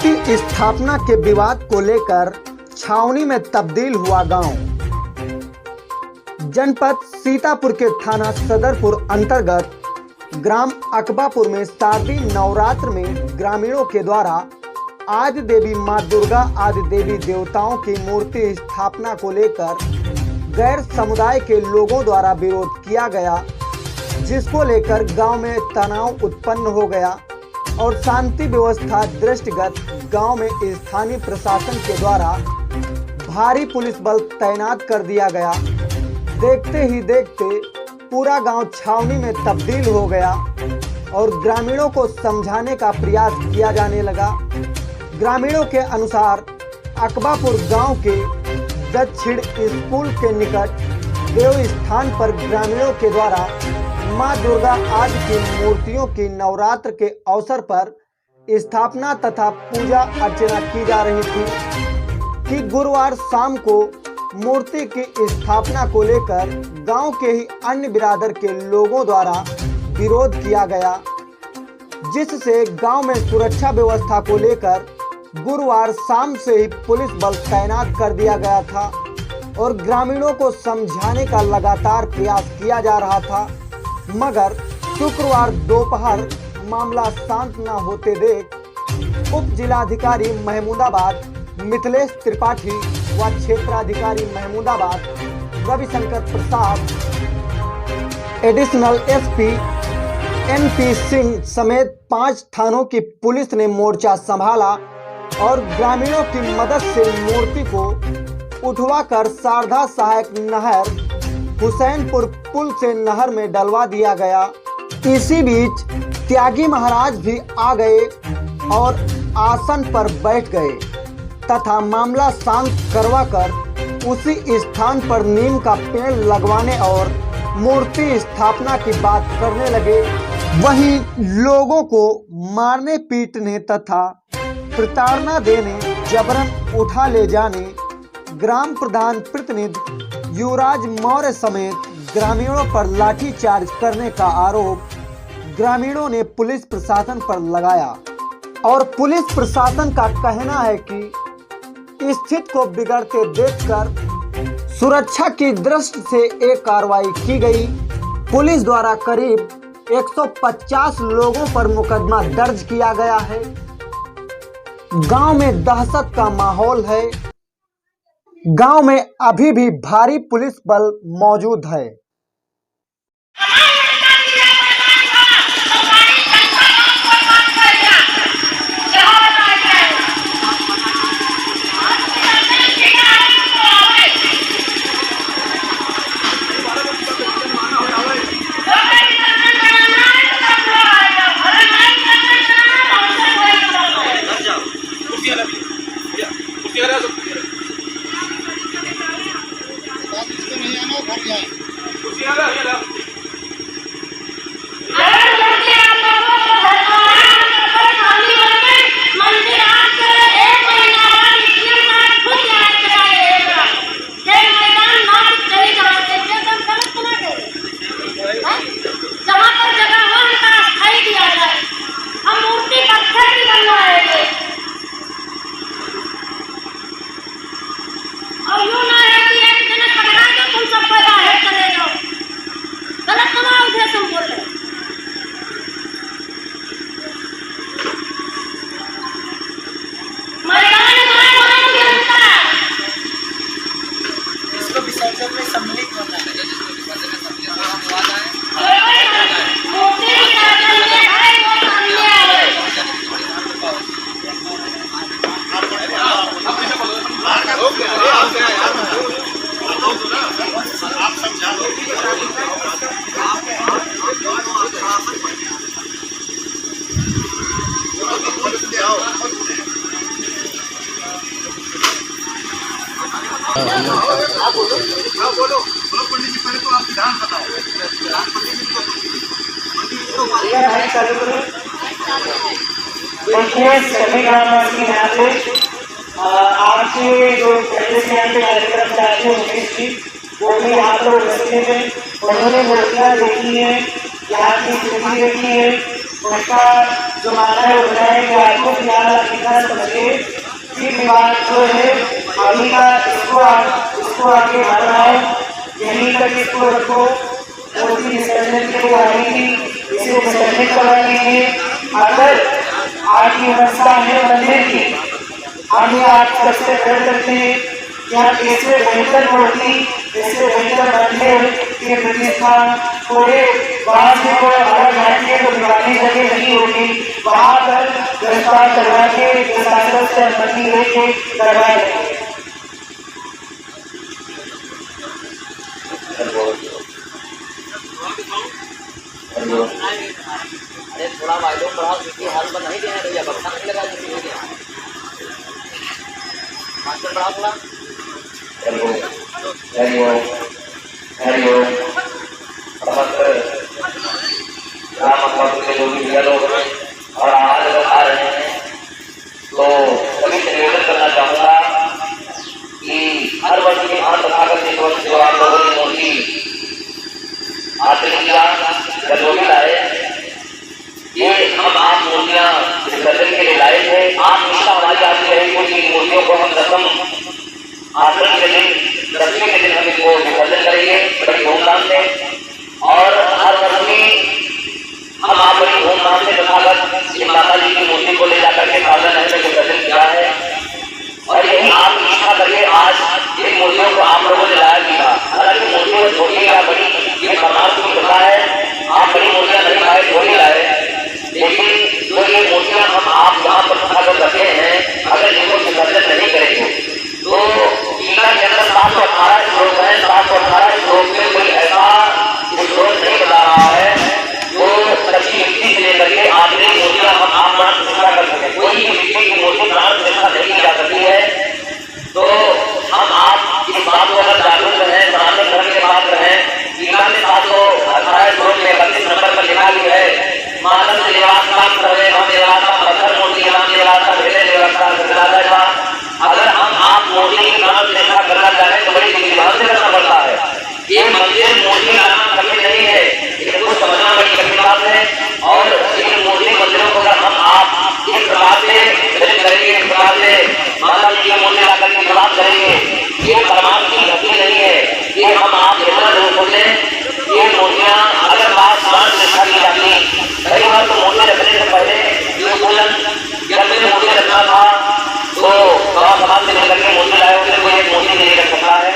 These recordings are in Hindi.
मूर्ति स्थापना के विवाद को लेकर छावनी में तब्दील हुआ गांव। जनपद सीतापुर के थाना सदरपुर अंतर्गत ग्राम अकबापुर में शारदीय नवरात्र में ग्रामीणों के द्वारा आदि देवी मां दुर्गा आदि देवी देवताओं की मूर्ति स्थापना को लेकर गैर समुदाय के लोगों द्वारा विरोध किया गया, जिसको लेकर गांव में तनाव उत्पन्न हो गया और शांति व्यवस्था दृष्टिगत गांव में स्थानीय प्रशासन के द्वारा भारी पुलिस बल तैनात कर दिया गया। देखते ही देखते पूरा गांव छावनी में तब्दील हो गया और ग्रामीणों को समझाने का प्रयास किया जाने लगा। ग्रामीणों के अनुसार अकबापुर गांव के दक्षिण स्कूल के निकट देव स्थान पर ग्रामीणों के द्वारा मां दुर्गा आदि की मूर्तियों की नवरात्र के अवसर पर स्थापना तथा पूजा अर्चना की जा रही थी कि गुरुवार शाम को मूर्ति की स्थापना को लेकर गांव के ही अन्य बिरादर के लोगों द्वारा विरोध किया गया, जिससे गांव में सुरक्षा व्यवस्था को लेकर गुरुवार शाम से ही पुलिस बल तैनात कर दिया गया था और ग्रामीणों को समझाने का लगातार प्रयास किया जा रहा था, मगर शुक्रवार दोपहर मामला शांत न होते देख उप जिलाधिकारी महमूदाबाद मिथिलेश त्रिपाठी व क्षेत्राधिकारी महमूदाबाद रविशंकर प्रसाद, एडिशनल एसपी एनपी सिंह समेत 5 थानों की पुलिस ने मोर्चा संभाला और ग्रामीणों की मदद से मूर्ति को उठवाकर शारदा सहायक नहर हुसैनपुर पुल से नहर में डलवा दिया गया। इसी बीच त्यागी महाराज भी आ गए और आसन पर बैठ गए तथा मामला शांत करवाकर उसी स्थान पर नीम का पेड़ लगवाने और मूर्ति स्थापना की बात करने लगे। वहीं लोगों को मारने पीटने तथा प्रताड़ना देने, जबरन उठा ले जाने ग्राम प्रधान प्रतिनिधि युवराज मौर्य समेत ग्रामीणों पर लाठीचार्ज करने का आरोप ग्रामीणों ने पुलिस प्रशासन पर लगाया और पुलिस प्रशासन का कहना है कि स्थिति को बिगड़ते देखकर सुरक्षा की दृष्टि से एक कार्रवाई की गई। पुलिस द्वारा करीब 150 लोगों पर मुकदमा दर्ज किया गया है। गांव में दहशत का माहौल है। गांव में अभी भी भारी पुलिस बल मौजूद है। बोलो पंडित जी, पहले तो आप विधान बताओ। सभी ग्रामवासी यहाँ पे आज जो कार्यक्रम चाहते हैं वो भी आप लोग रखते हैं। उन्होंने मूर्तियाँ देखी है, यहाँ की स्थिति देखी है, उसका जो मानना है वो बताया कि आपको फिलहाल अधिकार समझे कि विवाद जो है अभी का इसको आगे बढ़ाओ, यहीं तक इसको रखो। मूर्ति विसर्जन के लिए आएगी, इसे विसर्जित करवा लीजिए। अगर आपकी व्यवस्था है मंदिर की, हम आप सबसे कर सकते हैं कि आप इससे बेहतर मूर्ति, इससे बेहतर मंदिर की प्रतिष्ठा पूरे वहाँ से कोई अलग हटके तो दिवाली जगह नहीं होगी, वहाँ पर व्यवस्था करवा के प्रशासन से अनुमति लेके करवाए जाएंगे। अरे थोड़ा मालूम बढ़ाओ क्योंकि हाल पर नहीं देना भैया, बक्सा नहीं लगा दीजिए मास्टर बढ़ाओ थोड़ा। और आज अगर आ रहे हैं तो सभी से निवेदन करना चाहूँगा कि हर वर्ष के भांति तथागत इस वर्ष जो आप लोगों ने मूर्ति आश्रित किया या जो भी लाए, ये हम आप मूर्तियाँ विसर्जन के लिए लाए थे। आप निष्ठा हमारी आती रहेगी कि मूर्तियों को हम दसम आश्रम के दिन, दसवीं के दिन हम इनको विसर्जन करेंगे बड़ी धूमधाम से। और हर वर्ष में हम आप बड़ी धूमधाम से तथागत श्री माता जी की मूर्ति को ले जाकर के साधन में विसर्जन किया है। और यही आप निष्ठा करके आज इन मूर्तियों को आप लोगों ने लाया भी था। हालांकि मूर्तियों छोटी या बड़ी ये परमार्थ की कृपा है, आप बड़ी मूर्तियां नहीं लाए, थोड़ी लाए, लेकिन जो ये मूर्तियां हम आप यहाँ पर तथागत रखे हैं, अगर इनको विसर्जन नहीं करेंगे तो गीता के अंदर 718 श्लोक है। 718 श्लोक में कोई ऐसा श्लोक नहीं बता रहा है जो सच्ची मिट्टी से लेकर के आखिरी मूर्तियां हम आप प्राण प्रतिष्ठा कर सकें। कोई भी मिट्टी की मूर्ति प्राण प्रतिष्ठा नहीं की जा सकती है। तो हम आप इस बात को अगर जागरूक रहें, सनातन धर्म के बात रहें, गीता में 718 श्लोक में 32 नंबर पर लिखा गया है, मानव निवास काम करे हम निवास पत्थर मूर्ति नाम निवास भेले निवास का। अगर हम आप मूर्ति की प्राण प्रतिष्ठा करना चाहें तो बड़ी विधिवान से करना पड़ता है। ये मंदिर मूर्ति लाना कठिन नहीं है, इसको समझना बड़ी कठिन बात है। और इन मूर्ति मंदिरों को अगर हम आप इस प्रकार से करेंगे, इस प्रकार से माता जी की मूर्ति लाकर के विवाद करेंगे, ये परमात्मा की गति नहीं है। ये हम आप इतना लोग होते हैं, ये मूर्तियाँ अगर बात प्राण प्रतिष्ठा की जाती, कई बार तो मूर्ति रखने से पहले ये पूजन जब में मूर्ति रखना था तो समाज से लेकर के मूर्ति लाए होते, कोई एक मूर्ति नहीं रख सकता है।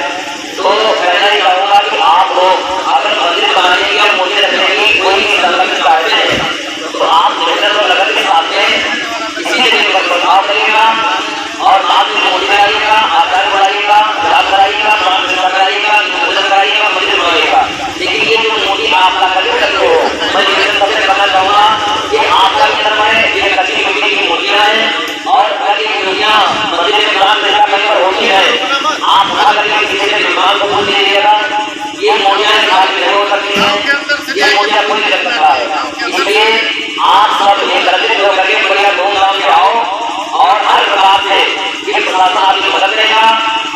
तो कहना ही चाहूँगा कि आप लोग अगर मंदिर बनाने की या मूर्ति रखने की कोई भी संकल्प चाहते हैं तो आप मेहनत और लगन के साथ में इसी के लिए बदलाव करिएगा और आप मूर्ति कराइएगा, आचार्य बनाइएगा, विधान कराइएगा, प्राण प्रतिष्ठा कराइएगा, पूजन कराइएगा, मंदिर बनाइएगा। लेकिन ये जो मूर्ति आप ला करके रखते हो, मैं निवेदन सबसे करना चाहूँगा कि आपका भी धर्म है, ये कच्ची मिट्टी की मूर्तियाँ हैं और अगर ये मूर्तियाँ मंदिर में प्राण प्रतिष्ठा करने पर होती है, आप उठा करके किसी से निर्माण को पूछ लीजिएगा। ये मूर्तियाँ नहीं हो सकती हैं, ये मूर्तियाँ कोई नहीं रख सकता है। इसलिए आप सब एकत्रित होकर के बढ़िया धूमधाम से आओ और हर प्रकार से ये प्रशासन आपकी मदद करेगा।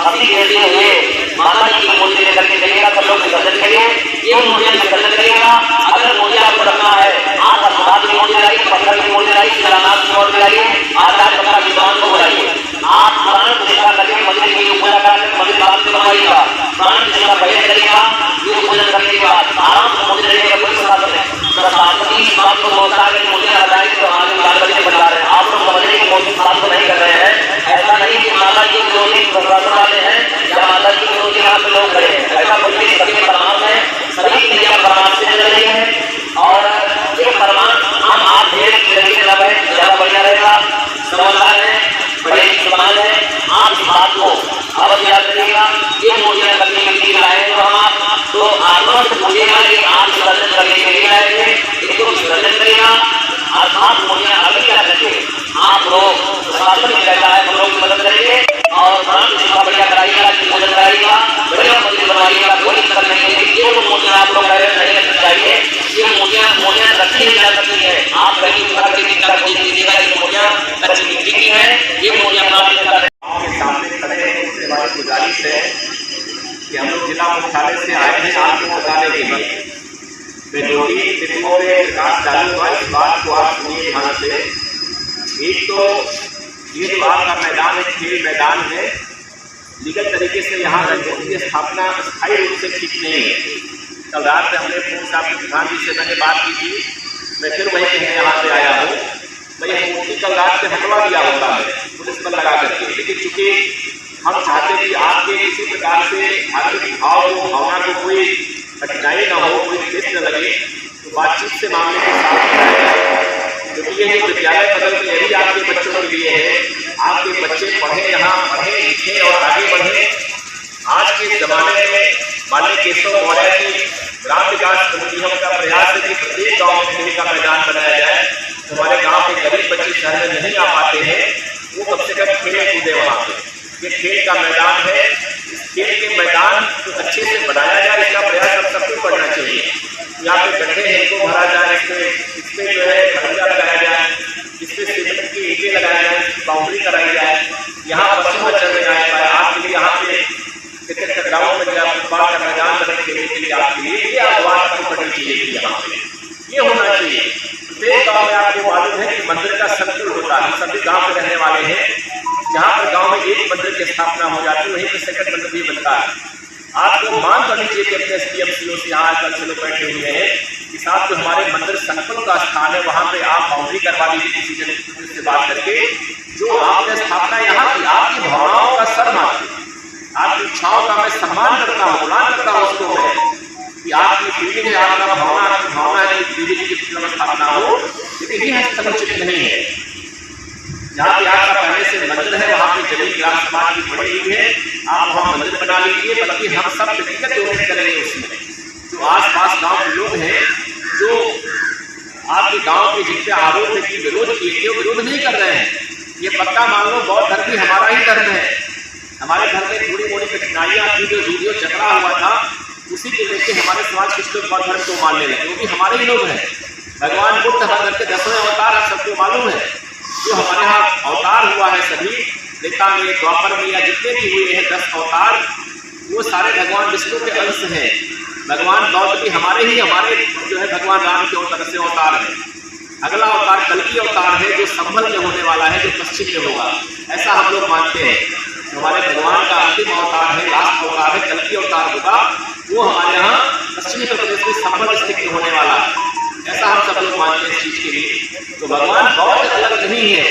हंसी खेलते हुए माता जी की मूर्ति लेकर के चलिएगा, सब लोग विसर्जन करिए, ये मूर्तियाँ विसर्जन करिएगा। अगर मूर्ति आपको रखना है, आप अस्पताल की मूर्ति लाइए, पत्थर की मूर्ति लाइए, शिलान्यास की मूर्ति लाइए, आचार्य पत्रा विद्वान को बुलाइए। आप प्राण प्रतिष्ठा करके मंदिर की पूजा कराने मंदिर बाद में बनवाइएगा, प्राण प्रतिष्ठा पहले करिएगा, ये पूजन करने के बाद आराम से मूर्ति लेने का कोई प्रशासन है। प्रशासन इस बात को सोचता है कि मूर्तियाँ लगाएंगे तो आगे बाल बच्चे बचा रहे हैं। आप लोग समझने की कोशिश बात को नहीं कर रहे हैं। ऐसा नहीं कि माता जी की मूर्ति प्रशासन वाले हैं या माता जी की मूर्ति यहाँ पे लोग खड़े हैं, ऐसा कुछ भी सभी परमात्मा है, सभी क्रिया परमात्मा से चल रही है। और ये परमात्मा हम आप ढेर तरीके से लगे ज्यादा बढ़िया रहेगा। समझदार है, बड़े समान है, आप इस बात को अवश्य याद करिएगा। ये मूर्तियाँ करने के लिए लाए तो हम आप तो आत्मा से पूछेगा कि आप विसर्जन करने के लिए आए थे, इसको विसर्जन करेगा। अर्थात मूर्तियाँ अभी क्या करके आप लोग प्रशासन में कहता है, हम लोग की मदद करेंगे और प्राण प्रतिष्ठा बढ़िया कराइएगा, पूजन कराइएगा, बढ़िया मंदिर बनवाइएगा, कोई दिक्कत नहीं है। ये जो मूर्तियाँ आप लोग नहीं रखनी चाहिए, ये मूर्तियाँ रखी नहीं जा सकती है। आप कहीं बाहर की चिंता कोई कीजिएगा, ये मूर्तियाँ कच्ची मिट्टी की है, ये मूर्तियाँ प्राण प्रतिष्ठा आपके सामने खड़े हैं। इससे हमारी गुजारिश है कि हम लोग जिला मुख्यालय से आए हैं आपको बताने के लिए मैं दो तीन बिंदुओं पे प्रकाश डालूंगा, इस बात को आप सुनिए ध्यान से। एक तो ये जो आपका मैदान है, खेल मैदान है, लीगल तरीके से यहाँ रंगोली की स्थापना स्थायी रूप से ठीक नहीं है। कल रात में हमने पूर्ण साहब प्रधान जी से मैंने बात की थी, मैं फिर वही कहने यहाँ पे आया हूँ, भाई मूर्ति कल रात में हटवा दिया होता है पुलिस पर लगा करके, लेकिन चूंकि हम चाहते कि आपके किसी प्रकार से धार्मिक भाव को, भावना को कोई कठिनाई ना हो, कोई ठेस न लगे, तो बातचीत से मामले के साथ बनाया जाए। क्योंकि ये जो विद्यालय बदल में यही आपके बच्चों के लिए है, आपके बच्चे पढ़े, यहाँ पढ़े लिखे और आगे बढ़े। आज के ज़माने में माननीय केशव मौर्य की ग्राम विकास समितियों का प्रयास है कि प्रत्येक गाँव में खेल का मैदान बनाया जाए। हमारे गाँव के गरीब बच्चे शहर में नहीं आ पाते हैं, वो कम से कम खेले कूदे वहाँ पे। ये खेल का मैदान है, इस खेल के मैदान को अच्छे से बनाया जाए, इसका प्रयास हम सबको करना चाहिए। यहाँ पे गड्ढे हैं, इनको भरा जाए, इसमें जो है खर्चा लगाया जाए, इसमें सीमेंट की ईंटें लगाई जाए, इसकी बाउंड्री कराई जाए, यहाँ पशु चलने जाए। आपके लिए यहाँ पे क्रिकेट का ग्राउंड बन जाए, फुटबॉल का मैदान बने खेलने के लिए आपके लिए, ये आवाज आपको करनी चाहिए। यहाँ पे ये होना चाहिए। प्रत्येक गाँव में आपको मालूम है कि मंदिर का संकुल होता है, सभी गाँव के रहने वाले हैं। जहाँ पर गाँव में एक मंदिर की स्थापना हो जाती है, वहीं पर सेकंड मंदिर भी बनता है। आपको मान करनी चाहिए कि अपने SDM CO से यहाँ आजकल से लोग बैठे हुए हैं कि साथ जो हमारे मंदिर संकुल का स्थान है, वहाँ पे आप बाउंड्री करवा दीजिए किसी जन से बात करके, जो आपने स्थापना यहाँ की, आपकी भावनाओं का सम्मान, आपकी इच्छाओं का मैं सम्मान करता हूँ, गुलाम करता हूँ उसको मैं, कि आपकी फीलिंग है, आपका भावना, आपकी भावना है कि दीदी की स्थापना हो, लेकिन ये समुचित नहीं है। जहाँ पे आपका पहले से मंदिर है, वहाँ पे जमीन ग्राम समाज की पड़ी हुई है, आप वहाँ मंदिर बना लीजिए, बल्कि हम सब व्यक्तिगत डोनेट करेंगे उसमें। जो आसपास गांव के लोग हैं, जो आपके गांव के जिनके आरोप है कि विरोध किए, वो विरोध नहीं कर रहे हैं। ये पक्का मान लो बौद्ध धर्म भी हमारा ही धर्म है। हमारे घर में थोड़ी मोड़ी कठिनाइयाँ थी, जो वीडियो चक्रा हुआ था, उसी को लेकर हमारे समाज कुछ लोग बौद्ध धर्म को मानने लगे, वो भी हमारे ही लोग हैं। भगवान बुद्ध हमारे घर के 10वें अवतार आप सबको मालूम है। जो हमारे यहाँ अवतार हुआ है, सभी त्रेता में, द्वापर में, या जितने भी हुए हैं 10 अवतार, वो सारे भगवान विष्णु के अंश हैं। भगवान बौद्ध भी हमारे जो है भगवान राम के तरफ से अवतार है। अगला अवतार कल्कि अवतार है, जो संभल में होने वाला है, जो पश्चिम में होगा, ऐसा हम लोग मानते हैं। हमारे भगवान का अंतिम अवतार है, लास्ट अवतार है, कल्कि अवतार होगा, वो हमारे यहाँ पश्चिमी उत्तर प्रदेश में संभल स्थित में होने वाला है, ऐसा हम सब लोग मानते हैं इस चीज के लिए। तो भगवान बौद्ध अलग नहीं है।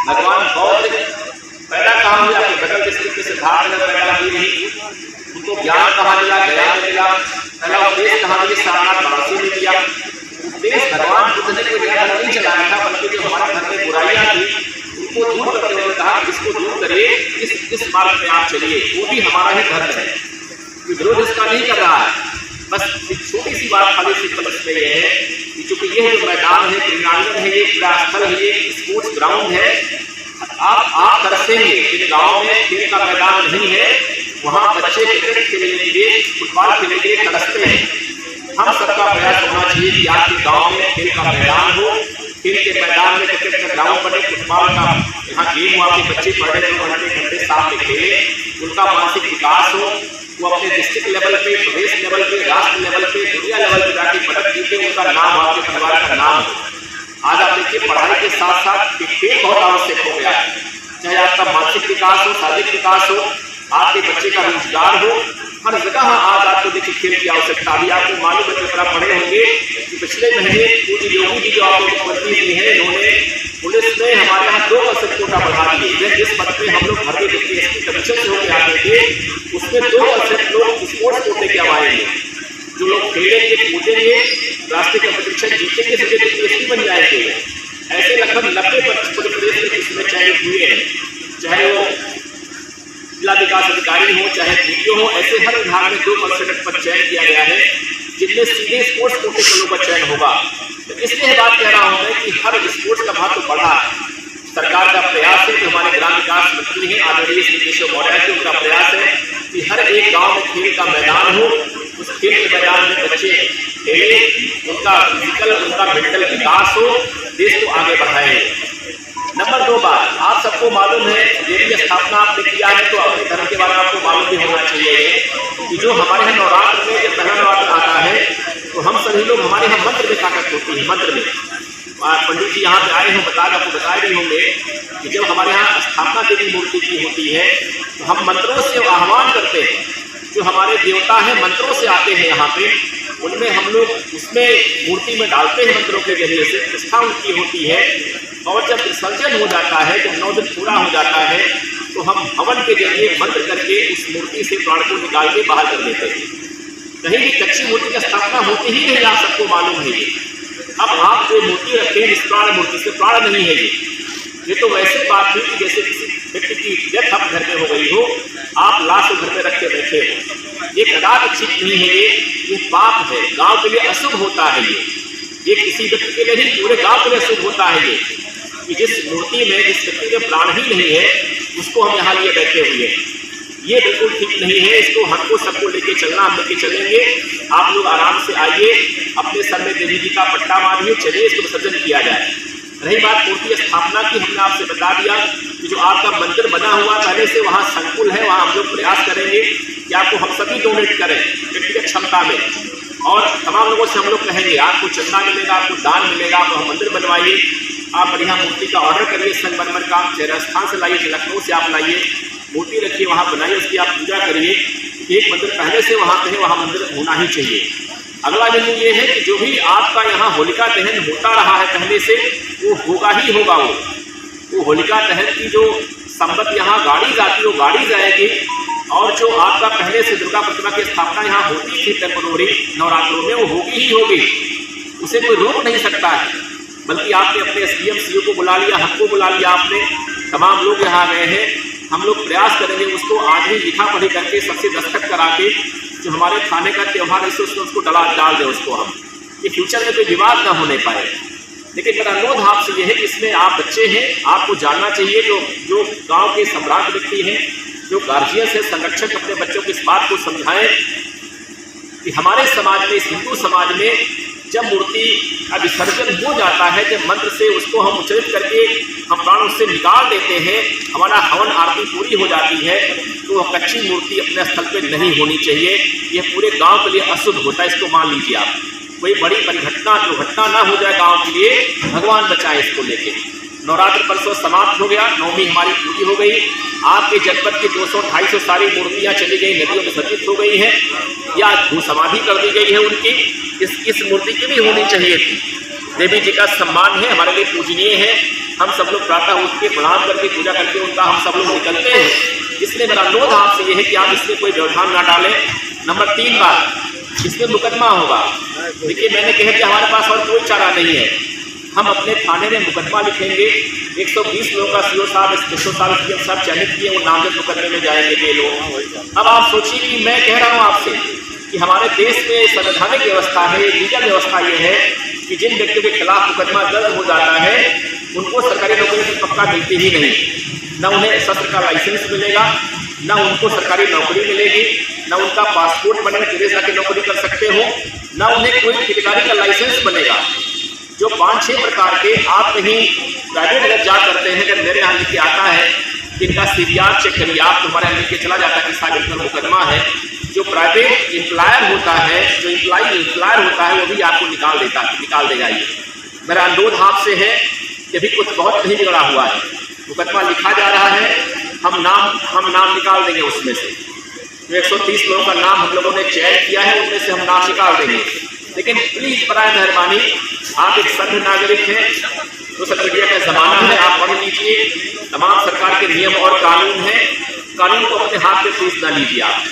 भगवान बौद्ध पैदा कहाँ हुआ? आपके बगल डिस्ट्रिक्ट के सिद्धार्थ में पैदा हुई नहीं, उनको ज्ञान कहाँ मिला? गया में मिला। पहला उपदेश कहाँ मिला? सारनाथ वाराणसी में दिया। उपदेश भगवान बुद्ध ने कोई नया धर्म नहीं चलाया था, बल्कि जो हमारे घर में बुराइयां थी उनको दूर करते हुए कहा इसको दूर करिए, इस मार्ग पे आप चलिए, वो भी हमारा ही धर्म है। विरोध इसका नहीं कर रहा है। बस एक छोटी सी बात खाली सी समझ में ये है कि चूंकि ये जो मैदान है, क्रीड़ांगन है, ये क्रीड़ा स्थल है, ये स्पोर्ट्स ग्राउंड है, आप तरसेंगे। इन गाँव में खेल का मैदान नहीं है, वहाँ बच्चे क्रिकेट खेलने के लिए, फुटबॉल खेलने के लिए तरसते हैं। हम सबका प्रयास होना चाहिए कि आपके गाँव में खेल का मैदान हो, खेल के मैदान में क्रिकेट का ग्राउंड बने, फुटबॉल का यहाँ गेम हो, आपके बच्चे पढ़े 2 घंटे साथ में खेले, उनका मानसिक विकास हो, वो अपने डिस्ट्रिक्ट लेवल पे, प्रदेश लेवल पे, राष्ट्र लेवल पे, दुनिया लेवल पे जाके पदक जीते, उनका नाम, आपके परिवार का नाम हो। आज आप देखिए पढ़ाई के साथ साथ खेल बहुत आवश्यक हो गया है, चाहे आपका मानसिक विकास हो, शारीरिक विकास हो, आपके बच्चे का रोजगार हो, हर जगह आज आपको देखिए खेल की आवश्यकता। अभी आपको मालूम है, थोड़ा पढ़े होंगे कि पिछले महीने पूज्य योगी जी जो आपको मुख्यमंत्री जी हैं, इन्होंने पुलिस ने हमारे यहाँ 2% कोटा बढ़ा दिए। जिस पद पे हम लोग भर्ती DSP कमीशन से होकर आते थे, उसमें 2% लोग स्पोर्ट्स कोटे के आएंगे। जो लोग खेलेंगे, कूदेंगे, राष्ट्रीय कंपटीशन जीतेंगे, सीधे DSP बन जाएंगे। ऐसे लगभग 90% पूरे प्रदेश में इसमें चयनित हुए हैं, चाहे वो जिला विकास अधिकारी हो, चाहे DPO हो। ऐसे हर विभाग में 2% पर चयन किया गया है, जिनमें सीधे स्पोर्ट्स कोटे के लोगों का चयन होगा। तो इसलिए बात कह रहा हूँ मैं कि हर स्पोर्ट्स का महत्व बढ़ा है। सरकार का प्रयास है कि हमारे ग्राम विकास मंत्री हैं आदरणीय श्री केशव मौर्य जी, उनका प्रयास है कि हर एक गांव में खेल का मैदान हो, उस खेल के मैदान में बच्चे खेले, उनका फिजिकल, उनका मेंटल विकास हो, देश को आगे बढ़ाए। नंबर 2 बात, आप सबको मालूम है देवी स्थापना आपने किया है, तो अपने धर्म के बारे में आपको मालूम भी होना चाहिए कि जो हमारे यहाँ नवरात्र में जब पहला नवरात्र आता है, तो हम सभी लोग, हमारे यहाँ मंत्र में ताकत होती है, मंत्र में। पंडित जी यहाँ पे आए हैं, आपको बताए भी होंगे कि जब हमारे यहाँ स्थापना देवी मूर्ति की होती है तो हम मंत्रों से आह्वान करते हैं। जो हमारे देवता हैं मंत्रों से आते हैं यहाँ पे, उनमें हम लोग उसमें मूर्ति में डालते हैं मंत्रों के जरिए से, प्रतिष्ठा उनकी होती है। और जब विसर्जन हो जाता है, जब 9 दिन पूरा हो जाता है, तो हम हवन के जरिए मंत्र करके उस मूर्ति से प्राण को निकाल के बाहर कर देते हैं। कहीं भी कच्ची मूर्ति की स्थापना होती ही नहीं, आप सबको मालूम है ये। अब आप जो मूर्ति रखे हैं निष्प्राण मूर्ति से, प्राण नहीं है ये तो वैसे बात हुई कि जैसे किसी व्यक्ति की डेथ आप घर में हो गई हो, आप लाश को घर में रख के बैठे हो। ये कदापि ठीक नहीं है, ये पाप है, गांव के लिए अशुभ होता है ये किसी व्यक्ति के लिए नहीं, पूरे गांव के लिए अशुभ होता है ये कि जिस मूर्ति में जिस व्यक्ति के प्राण ही नहीं है उसको हम यहाँ लिए बैठे हुए हैं। ये बिल्कुल ठीक नहीं है, इसको हमको सबको लेके चलना, हम लेके चलेंगे। आप लोग आराम से आइए, अपने सर में देवी जी का पट्टा मारिए, चलिए इसको विसर्जन किया जाए। रही बात मूर्ति स्थापना की, हमने आपसे बता दिया कि जो आपका मंदिर बना हुआ पहले से वहाँ संकुल है, वहाँ हम लोग प्रयास करेंगे कि आपको हम सभी डोनेट करें व्यक्तिगत क्षमता में। और तमाम लोगों से हम लोग कहेंगे आपको चंदा मिलेगा, आपको दान मिलेगा, आप हम मंदिर बनवाइए, आप बढ़िया मूर्ति का ऑर्डर करिए संगमरमर का, राजस्थान से लाइए, लखनऊ से आप लाइए, मूर्ति रखिए, वहाँ बनाइए, उसकी आप पूजा करिए। एक मंदिर पहले से वहाँ पे है, वहाँ मंदिर होना ही चाहिए। अगला बिंदु ये है कि जो भी आपका यहाँ होलिका दहन होता रहा है पहले से, वो होगा ही होगा। वो होलिका दहन की जो संपत्ति यहाँ गाड़ी जाती है वो गाड़ी जाएगी। और जो आपका पहले से दुर्गा प्रतिमा की स्थापना यहाँ होती थी टेम्पररी नवरात्रों में, वो होगी ही होगी, उसे कोई रोक नहीं सकता है। बल्कि आपने अपने SDM CO को बुला लिया, हमको बुला लिया आपने, तमाम लोग यहाँ गए हैं। हम लोग प्रयास करेंगे उसको आज ही लिखा पढ़ी करके सबसे दस्तखत करा के जो हमारे थाने का त्यौहार है उसको डाल दें उसको हम, कि फ्यूचर में कोई विवाद ना होने पाए। लेकिन मेरा अनुरोध आपसे ये है कि इसमें आप बच्चे हैं, आपको जानना चाहिए, जो गांव के सम्राट व्यक्ति हैं, जो गार्जियंस है, संरक्षक, अपने बच्चों को इस बात को समझाएं कि हमारे समाज में, इस हिंदू समाज में जब मूर्ति का विसर्जन हो जाता है, जब मंत्र से उसको हम उच्चरित करके हम प्राण उससे निकाल देते हैं, हमारा हवन आरती पूरी हो जाती है, तो कच्ची मूर्ति अपने स्थल पे नहीं होनी चाहिए। ये पूरे गांव के लिए अशुभ होता है, इसको मान लीजिए आप। कोई बड़ी दुर्घटना ना हो जाए गांव के लिए, भगवान बचाए इसको लेके। नवरात्र परसों समाप्त हो गया, नवमी हमारी पूरी हो गई। आपके जनपद की 200-250 सारी मूर्तियाँ चली गई, नदियों में विसर्जित हो गई हैं या भू समाधि कर दी गई है उनकी। इस मूर्ति की भी होनी चाहिए थी। देवी जी का सम्मान है, हमारे लिए पूजनीय है। हम सब लोग प्रातः उठ के प्रणाम करके पूजा करके उनका हम सब लोग निकलते हैं। इसलिए मेरा अनुरोध आपसे ये है कि आप इसमें कोई व्यवधान ना डालें। नंबर 3 बात, इसमें मुकदमा होगा। देखिए, मैंने कहा कि हमारे पास और कोई चारा नहीं है, हम अपने थाने में मुकदमा लिखेंगे। 120 लोगों का CO साहब, SDO साहब चयनित किए, वो नामजद मुकदमे में जाएंगे ये लोग। अब आप सोचिए कि मैं कह रहा हूँ आपसे कि हमारे देश में संवैधानिक व्यवस्था है, लीगल व्यवस्था ये है कि जिन व्यक्तियों के खिलाफ मुकदमा दर्ज हो जाता है उनको सरकारी नौकरी की पक्का मिलती ही नहीं। न उन्हें शस्त्र का लाइसेंस मिलेगा, न उनको सरकारी नौकरी मिलेगी, न उनका पासपोर्ट बनेगा, विदेश जाके नौकरी कर सकते हो, न उन्हें कोई ठेकेदारी का लाइसेंस बनेगा। जो 5-6 प्रकार के आप कहीं प्राइवेट अगर जा करते हैं, अगर मेरे यहाँ लिखे आता है कि इनका CVR चेक करिए, आप तुम्हारे यहाँ लिख के चला जाता है कि साहब इनका मुकदमा है। जो प्राइवेट एम्प्लॉयर होता है, जो एम्प्लॉयर होता है, वो भी आपको निकाल देगा। ये मेरा अनुरोध आपसे है कि अभी कुछ बहुत नहीं बिगड़ा हुआ है, मुकदमा लिखा जा रहा है, हम नाम निकाल देंगे उसमें से। जो 130 लोगों का नाम हम लोगों ने चयन किया है, उनमें से हम नाम निकाल देंगे। लेकिन प्लीज बराए मेहरबानी, आप एक सभ्य नागरिक हैं, सोशल मीडिया का जमाना है, आप पढ़ लीजिए, तमाम सरकार के नियम और कानून हैं, कानून को अपने हाथ में प्लीज ना लीजिए। आप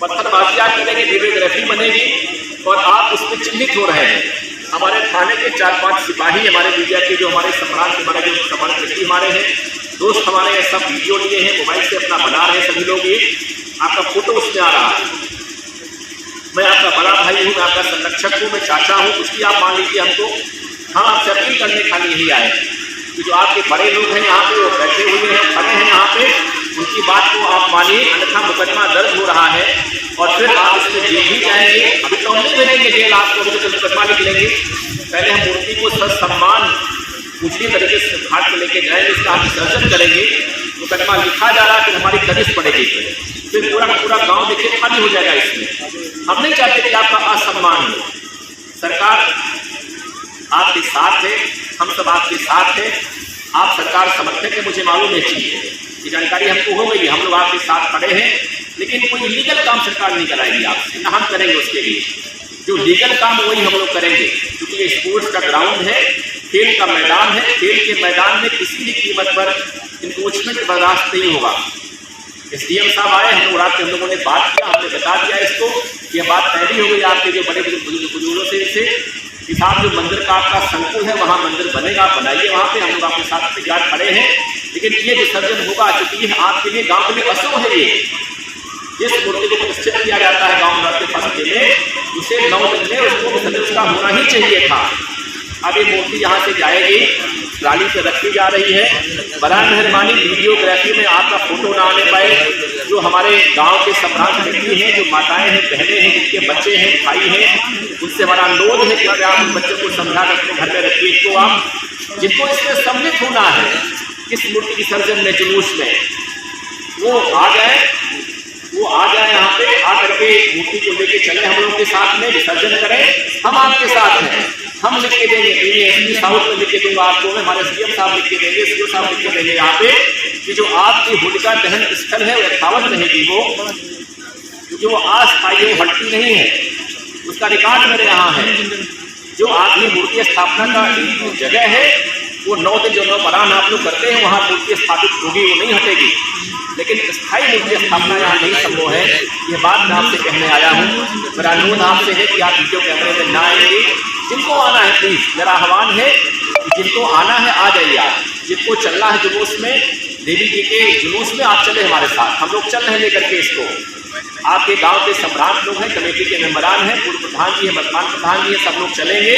पत्थरबाजियाँ करेंगे, वीडियोग्राफी बनेगी और आप उसमें चिन्हित हो रहे हैं। हमारे थाने के 4-5 सिपाही हमारे मीडिया के, जो हमारे सम्राट के, हमारे जो सम्राट व्यक्ति हमारे हैं, दोस्त हमारे, सब वीडियो लिए हैं, मोबाइल से अपना बना रहे हैं सभी लोग। ये आपका फोटो उसमें आ रहा है। मैं आपका बड़ा भाई हूँ, मैं आपका संरक्षक हूँ, मैं चाचा हूँ, कुछ भी आप मान लीजिए हमको। हम आपसे अपील करने खाली यही आए कि जो आपके बड़े लोग हैं यहाँ पे, वो बैठे हुए हैं, खड़े हैं यहाँ पे, उनकी बात को आप मानिए, अन्यथा मुकदमा दर्ज हो रहा है और फिर आप इसमें जेल भी जाएंगे। अभी तो हम नहीं मिलेंगे जेल, आपको अभी तो मुकदमा लिख लेंगे। पहले हम मूर्ति को सम्मान पूछनी तरीके से घाट पर लेके जाएंगे, इसका हम विसर्जन करेंगे। मुकदमा लिखा जा रहा है, फिर हमारी कनिश पड़ेगी, फिर पूरा का पूरा गाँव देखिए खाली हो जाएगा। इसमें हम नहीं चाहते कि आपका असम्मान हो। सरकार आपके साथ है, हम सब आपके साथ हैं। आप सरकार समर्थक है, मुझे मालूम है चीज़, ये जानकारी हमको हो गई, हम लोग आपके साथ खड़े हैं। लेकिन कोई इलीगल काम सरकार नहीं कराएगी आपसे, ना हम करेंगे उसके लिए। जो लीगल काम वही हम लोग करेंगे, क्योंकि ये स्पोर्ट्स का ग्राउंड है, खेल का मैदान है। खेल के मैदान में किसी भी कीमत पर इंक्रोचमेंट बर्दाश्त नहीं होगा। एसडीएम साहब आए, हम लोगों ने बात किया, हमने बता दिया इसको, ये बात तय हो गई आपके जो बड़े बुजुर्गों से इसे कि साहब जो मंदिर का आपका संकुल है वहाँ मंदिर बनेगा, बनाइए वहाँ पे, हम लोग आपके साथ तैयार खड़े हैं। लेकिन ये विसर्जन होगा, चूंकि ये आपके लिए गाँव के लिए असो है। ये जिस मूर्ति को प्रतिष्ठित किया जाता है गाँव के फंसते में, उसे 9 दिन में उसको विसर्जन का होना ही चाहिए था। अब ये मूर्ति यहाँ से जाएगी, ट्राली पे रखी जा रही है। बड़ा मेहरबानी वीडियोग्राफी में आपका फोटो ना आने पाए। जो हमारे गांव के सम्राट व्यक्ति हैं, जो माताएं हैं, बहनें हैं, जिनके बच्चे हैं, भाई हैं, उनसे बड़ा अनुरोध है कि अगर आप उन बच्चों को समझा कर अपने घर में रखिए। तो आप जिनको इसमें सम्मिलित होना है इस मूर्ति विसर्जन में, जुलूस में, वो आ जाए यहाँ पे, आ करके मूर्ति को लेके चले हम लोग के साथ में, विसर्जन करें। हम आपके साथ हैं, हम लिख के देंगे, एसपी साउथ में लिख के दूंगा आपको, हमारे सीएम साहब लिख के देंगे, सीओ साहब लिख के देंगे यहाँ पे कि जो आपकी होलिका दहन स्थल है वो यथावत रहेगी, वो क्योंकि वो अस्थायी, वो हटती नहीं है, उसका रिकॉर्ड मेरे यहाँ है। जो आपकी मूर्ति स्थापना का जगह है वो 9 दिन जो नौपरान आप लोग करते हैं वहाँ मूर्ति स्थापित होगी, वो नहीं हटेगी। लेकिन स्थायी मूर्ति स्थापना यहाँ नहीं संभव है। ये बात मैं आपसे कहने आया हूँ। मेरा अनुरोध आपसे है कि आप वीडियो कैमरे में ना आएंगे। जिनको आना है प्लीज, मेरा आह्वान है कि जिनको आना है आ जाइए आप। जिनको चलना है जुलूस में, देवी जी के जुलूस में, आप चले हमारे साथ। हम लोग चल रहे हैं लेकर के इसको। आपके गांव के सम्राट लोग हैं, कमेटी के मेंबरान हैं, पूर्व प्रधान जी हैं, वर्तमान प्रधान जी हैं, सब लोग चलेंगे।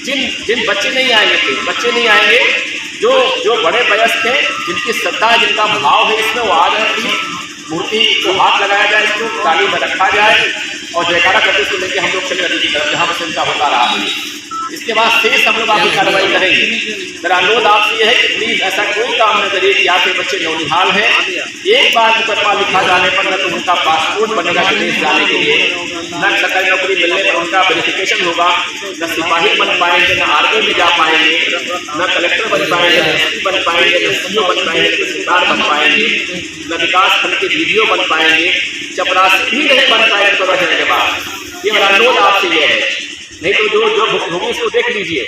जिन बच्चे नहीं आएंगे, बच्चे नहीं आएंगे, जो बड़े वयस्क हैं, जिनकी श्रद्धा, जिनका भाव है इसमें, वो आ जाए। मूर्ति को हाथ लगाया जाए, इसको ट्राली में रखा जाए और जयकारा करते इसको लेकर हम लोग चले नदी की तरफ, जहाँ पर इनका होता रहा है। इसके बाद शेष हम लोग आपकी कार्रवाई करेंगे। मेरा अनुरोध आपसे यह है कि प्लीज ऐसा कोई काम न करिए कि आपके बच्चे नौनिहाल हैं, एक बार मुकदमा लिखा जाने पर न तो उनका पासपोर्ट बनेगा विदेश जाने के लिए, न सरकारी नौकरी मिलने पर उनका वेरिफिकेशन होगा, न सिपाही बन पाएंगे, न आर्मी में जा पाएंगे, न कलेक्टर बन पाएंगे, न एसपी बन पाएंगे, न सीओ बन पाएंगे, न तहसीलदार बन पाएंगे, न विकास खंड के वीडियो बन पाएंगे, चपरासी भी नहीं बन पाएंगे तो बचने के बाद। ये मेरा अनुरोध आपसे ये है। नहीं तो जो भूमि उसको देख लीजिए।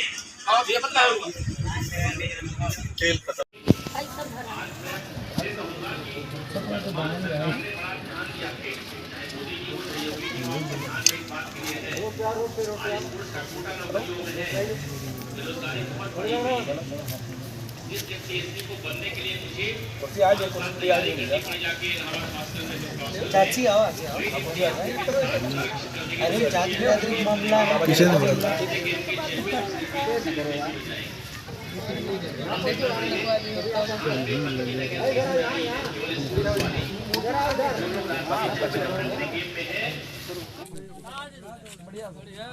चाची आओ, अरे चाची मामला पीछे बढ़िया